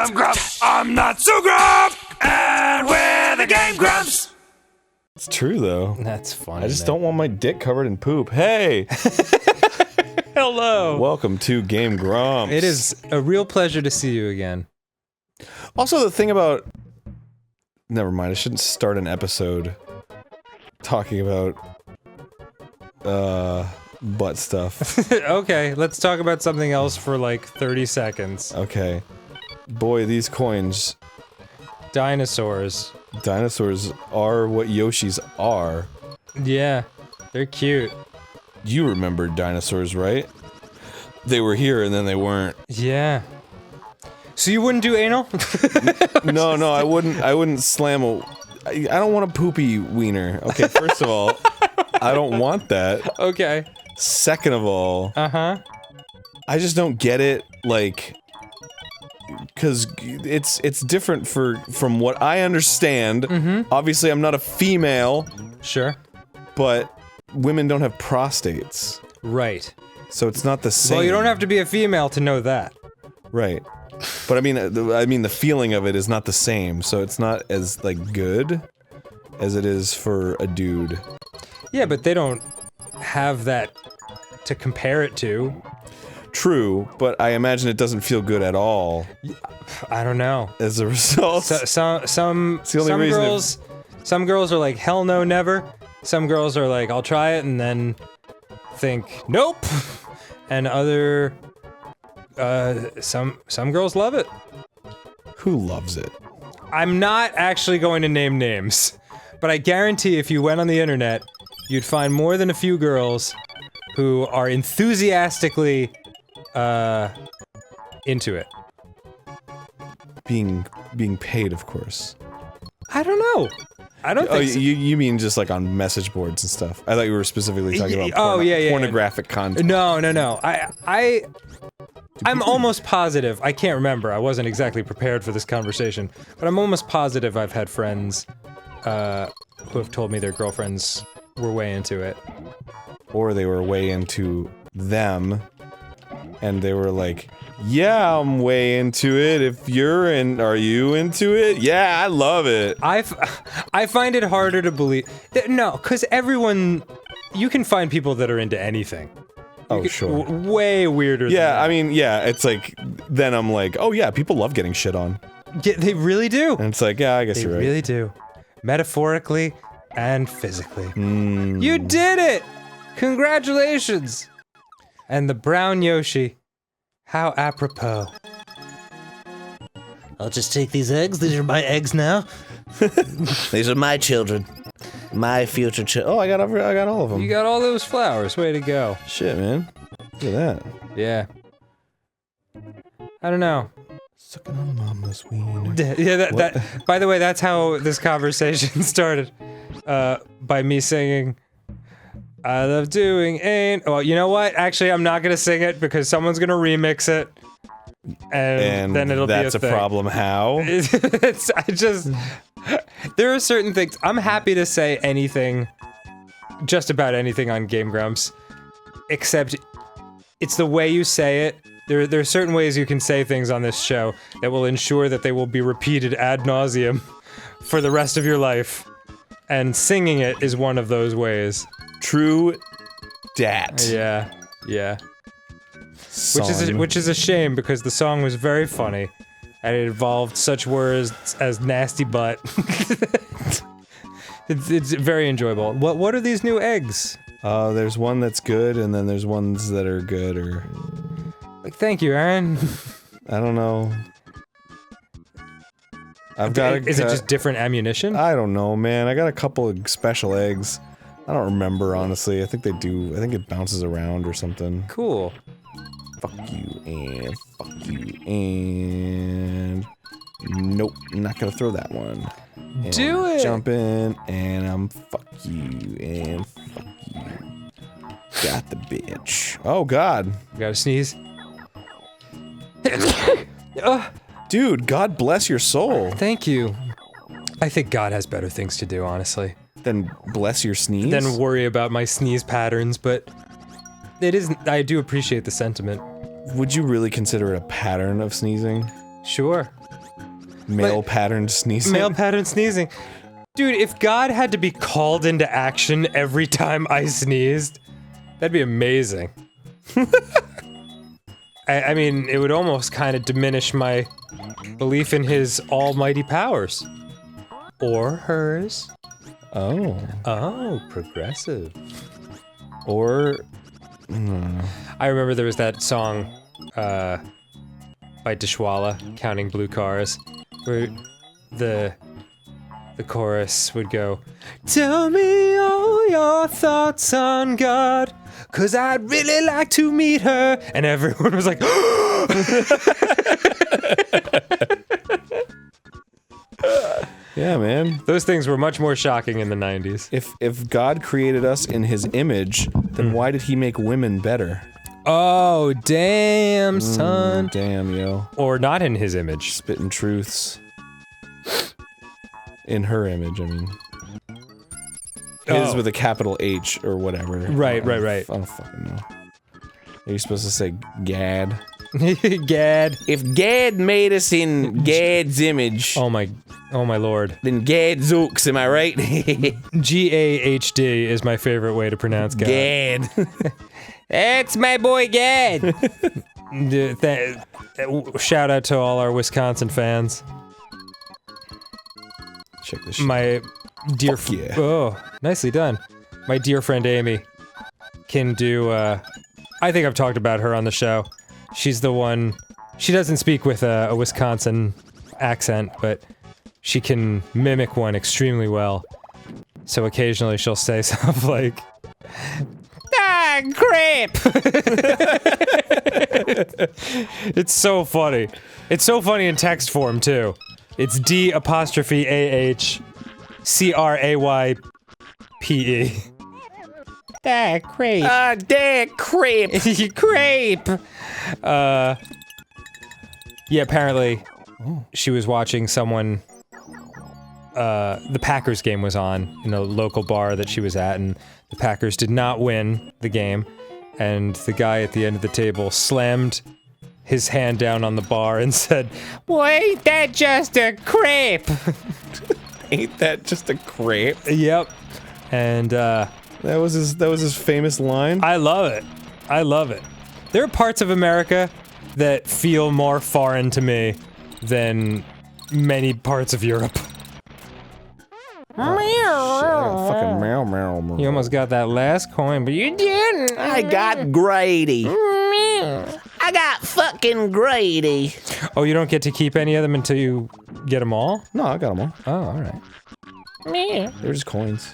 I'm Grumps. I'm not so Grump. And we're the Game Grumps. It's true, though. That's funny. I just don't want my dick covered in poop. Hey! Hello! Welcome to GameGrumps. It is a real pleasure to see you again. Also, the thing about... Never mind, I shouldn't start an episode talking about... butt stuff. Okay, let's talk about something else for like 30 seconds. Okay. Boy, these coins... Dinosaurs. Dinosaurs are what Yoshis are. Yeah, they're cute. You remember dinosaurs, right? They were here and then they weren't. Yeah. So you wouldn't do anal? No, I wouldn't slam a... I don't want a poopy wiener. Okay, first of all, I don't want that. Okay. Second of all... Uh-huh. I just don't get it, like... Because it's different from what I understand. Mm-hmm. Obviously, I'm not a female. Sure. But women don't have prostates. Right. So it's not the same. Well, you don't have to be a female to know that. Right. But I mean the feeling of it is not the same, so it's not as, like, good as it is for a dude. Yeah, but they don't have that to compare it to. True, but I imagine it doesn't feel good at all. I don't know. As a result. Some girls are like, hell no, never. Some girls are like, I'll try it, and then think, nope. And other, some girls love it. Who loves it? I'm not actually going to name names, but I guarantee if you went on the internet, you'd find more than a few girls who are enthusiastically, into it. Being paid, of course. I don't know. I don't think so. You mean just like on message boards and stuff. I thought you were specifically talking about pornographic content. No. I'm almost positive. I can't remember. I wasn't exactly prepared for this conversation, but I'm almost positive I've had friends who have told me their girlfriends were way into it. Or they were way into them, and they were like, yeah, I'm way into it. If you're in, are you into it? Yeah, I love it. I find it harder to believe. No, because everyone, you can find people that are into anything. Oh, sure. Way weirder than that. I mean, yeah, it's like, then I'm like, oh yeah, people love getting shit on. Yeah, they really do. And it's like, yeah, I guess you're right. They really do. Metaphorically and physically. Mm. You did it! Congratulations! And the brown Yoshi. How apropos. I'll just take these eggs. These are my eggs now. These are my children. My future children. Oh, I got all of them. You got all those flowers. Way to go. Shit, man. Look at that. Yeah. I don't know. Sucking on mama's wiener. Yeah, that by the way, that's how this conversation started. By me singing, I love doing ain't... Well, you know what? Actually, I'm not gonna sing it because someone's gonna remix it. And then it'll be a thing. That's a problem. How? There are certain things. I'm happy to say anything, just about anything on GameGrumps, except it's the way you say it. There are certain ways you can say things on this show that will ensure that they will be repeated ad nauseum for the rest of your life. And singing it is one of those ways. True dat. Yeah. Son. Which is a shame because the song was very funny, and it involved such words as nasty butt. It's very enjoyable. What are these new eggs? There's one that's good, and then there's ones that are good, or... Thank you, Aaron. I don't know. Is it just different ammunition? I don't know, man. I got a couple of special eggs. I don't remember, honestly. I think they do. I think it bounces around or something. Cool. Fuck you, and fuck you, and... Nope, I'm not gonna throw that one. And Do it! Jump in, and I'm fuck you, and fuck you. Got the bitch. Oh, God. You gotta sneeze. Dude, God bless your soul. Thank you. I think God has better things to do, honestly. Then bless your sneeze? Than worry about my sneeze patterns, but... I do appreciate the sentiment. Would you really consider it a pattern of sneezing? Sure. Male patterned sneezing. Male pattern sneezing. Dude, if God had to be called into action every time I sneezed, that'd be amazing. I mean, it would almost kind of diminish my belief in his almighty powers. Or hers. Oh. Oh, progressive. Or... I remember there was that song, by Dishwalla, Counting Blue Cars, where the chorus would go, "Tell me all your thoughts on God, 'cause I'd really like to meet her," and everyone was like, Yeah, man. those things were much more shocking in the 90s. If God created us in his image, then why did he make women better? Oh, damn, son. Damn, yo. Or not in his image. Spitting truths. In her image, I mean. His with a capital H or whatever. Right. I don't fucking know. Are you supposed to say Gad? Gad. If Gad made us in Gad's image, Oh my lord. then Gadzooks, am I right? G-A-H-D is my favorite way to pronounce God. Gad. It's my boy Gad! Shout out to all our Wisconsin fans. Check this shit. My dear Fuck yeah. Oh, nicely done. My dear friend Amy can do, I think I've talked about her on the show. She's the one, she doesn't speak with a Wisconsin accent, but she can mimic one extremely well. So occasionally she'll say stuff like, "Ah, grape!" It's so funny. It's so funny in text form, too. It's D'*AHCRAYPE. Ah, grape. Ah, damn, creep. Grape! Yeah, apparently she was watching someone, the Packers game was on in a local bar that she was at, and the Packers did not win the game, and the guy at the end of the table slammed his hand down on the bar and said, "Well, ain't that just a crepe?" Ain't that just a creep? Yep. And, That was his famous line. I love it. I love it. There are parts of America that feel more foreign to me than many parts of Europe. Fucking meow meow meow. You almost got that last coin, but you didn't. I got Grady. I got fucking Grady. Oh, you don't get to keep any of them until you get them all? No, I got them all. Oh, alright. They're just coins.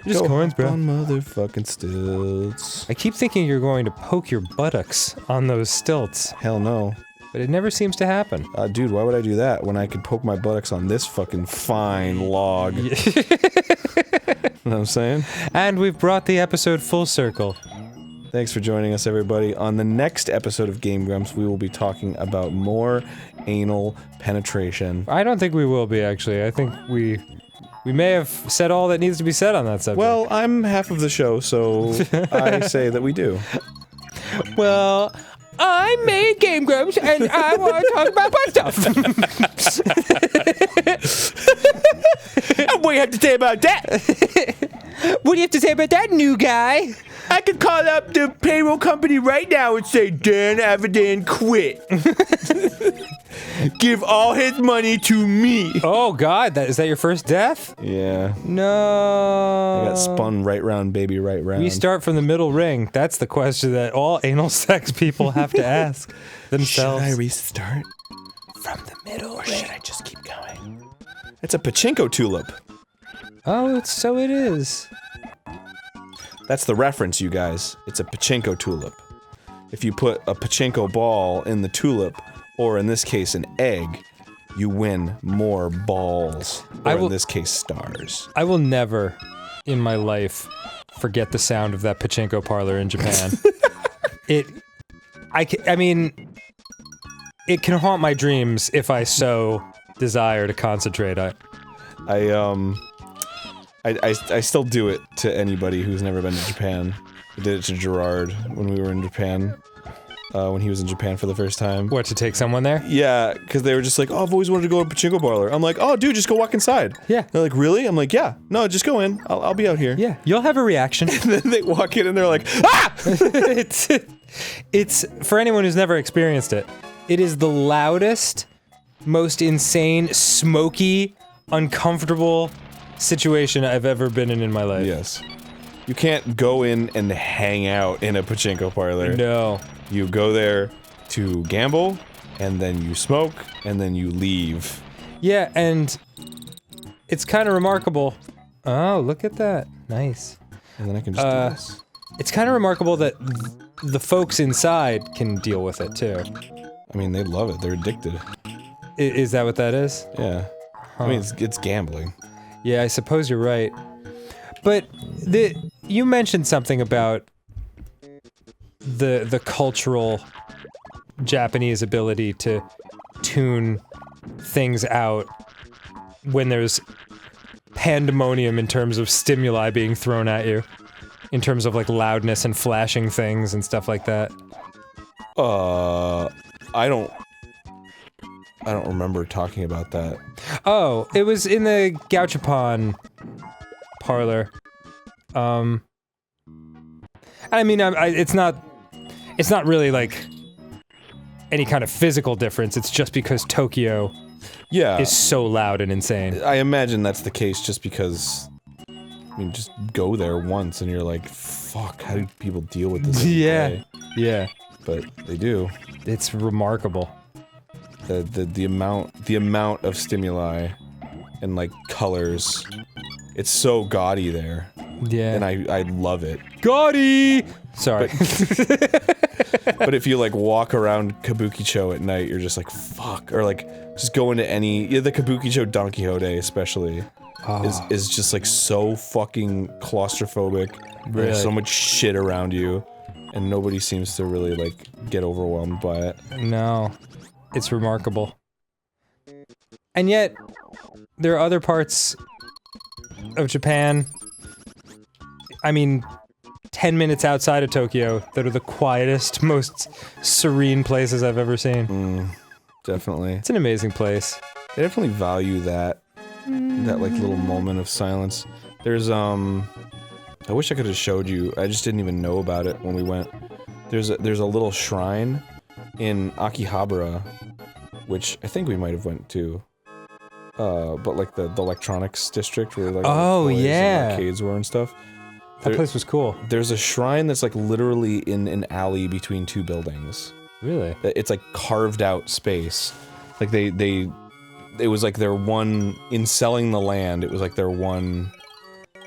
Just Go coins, hop bro. on motherfucking stilts. I keep thinking you're going to poke your buttocks on those stilts, Hell no. but it never seems to happen. Dude, why would I do that when I could poke my buttocks on this fucking fine log? You know what I'm saying? And we've brought the episode full circle. Thanks for joining us, everybody. On the next episode of Game Grumps, we will be talking about more anal penetration. I don't think we will be, actually. I think we may have said all that needs to be said on that subject. Well, I'm half of the show, so I say that we do. Well, I made Game Grumps, and I want to talk about butt stuff. What do you have to say about that? What do you have to say about that, new guy? I could call up the payroll company right now and say Dan Avidan quit. Give all his money to me. Oh God, is that your first death? Yeah. No. I got spun right round, baby, right round. We start from the middle ring. That's the question that all anal sex people have to ask themselves. Should I restart? From the middle Or should I just keep going? It's a pachinko tulip. Oh, so it is. That's the reference, you guys. It's a pachinko tulip. If you put a pachinko ball in the tulip, or in this case an egg, you win more balls. Or in this case, stars. I will never, in my life, forget the sound of that pachinko parlor in Japan. I mean, it can haunt my dreams if I so desire to concentrate. I still do it to anybody who's never been to Japan. I did it to Gerard when we were in Japan. when he was in Japan for the first time. What, to take someone there? Yeah, because they were just like, oh, I've always wanted to go to a pachinko parlor. I'm like, oh, dude, just go walk inside. Yeah. They're like, really? I'm like, yeah. No, just go in. I'll be out here. Yeah, you'll have a reaction. And then they walk in and they're like, ah! It's for anyone who's never experienced it. It is the loudest, most insane, smoky, uncomfortable situation I've ever been in my life. Yes. You can't go in and hang out in a pachinko parlor. No. You go there to gamble, and then you smoke, and then you leave. Yeah, and it's kind of remarkable. Oh, look at that. Nice. And then I can just do this. It's kind of remarkable that the folks inside can deal with it, too. I mean, they love it. They're addicted. Is that what that is? Yeah. I mean, it's gambling. Yeah, I suppose you're right. But you mentioned something about the cultural Japanese ability to tune things out when there's pandemonium in terms of stimuli being thrown at you, in terms of like loudness and flashing things and stuff like that. I don't remember talking about that. Oh, it was in the Gauchapon parlor. I mean, it's not really like any kind of physical difference. It's just because Tokyo is so loud and insane. I imagine that's the case just because, I mean, just go there once and you're like, fuck, how do people deal with this every day? Yeah. But they do. It's remarkable. The amount of stimuli and like colors, it's so gaudy there. Yeah. And I love it. Gaudy! Sorry. But if you like walk around Kabukicho at night, you're just like, fuck. Or like, just go into the Kabukicho Don Quixote especially, is just like so fucking claustrophobic. Really? There's so much shit around you, and nobody seems to really like get overwhelmed by it. No. It's remarkable. And yet, there are other parts of Japan, I mean, 10 minutes outside of Tokyo, that are the quietest, most serene places I've ever seen. Definitely. It's an amazing place. They definitely value that like little moment of silence. There's I wish I could have showed you. I just didn't even know about it when we went. There's a little shrine in Akihabara, which I think we might have went to. But like the electronics district where like Oh, toys yeah. and arcades were and stuff. That place was cool. There's a shrine that's like literally in an alley between two buildings. Really? It's like carved out space. Like it was like their one, in selling the land, it was like their one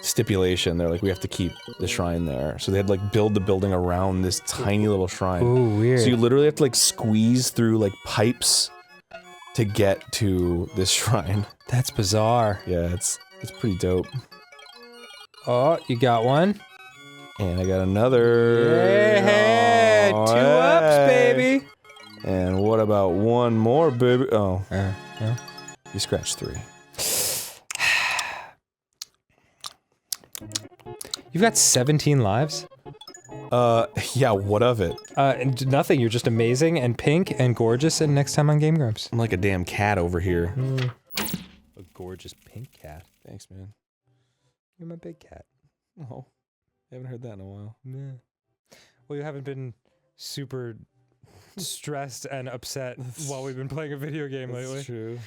stipulation. They're like, we have to keep the shrine there. So they had to like build the building around this tiny little shrine. Ooh, weird. So you literally have to like squeeze through like pipes to get to this shrine. That's bizarre. Yeah, it's pretty dope. Oh, you got one? And I got another. Hey, Oh, 2 ups, hey. baby! And what about one more, baby? Oh. Yeah. You scratched 3. You've got 17 lives? Yeah, what of it? And nothing, you're just amazing and pink and gorgeous and next time on GameGrumps. I'm like a damn cat over here. A gorgeous pink cat. Thanks, man. You're my big cat. Oh, I haven't heard that in a while. Yeah. Well, you haven't been super stressed and upset while we've been playing a video game lately. That's true.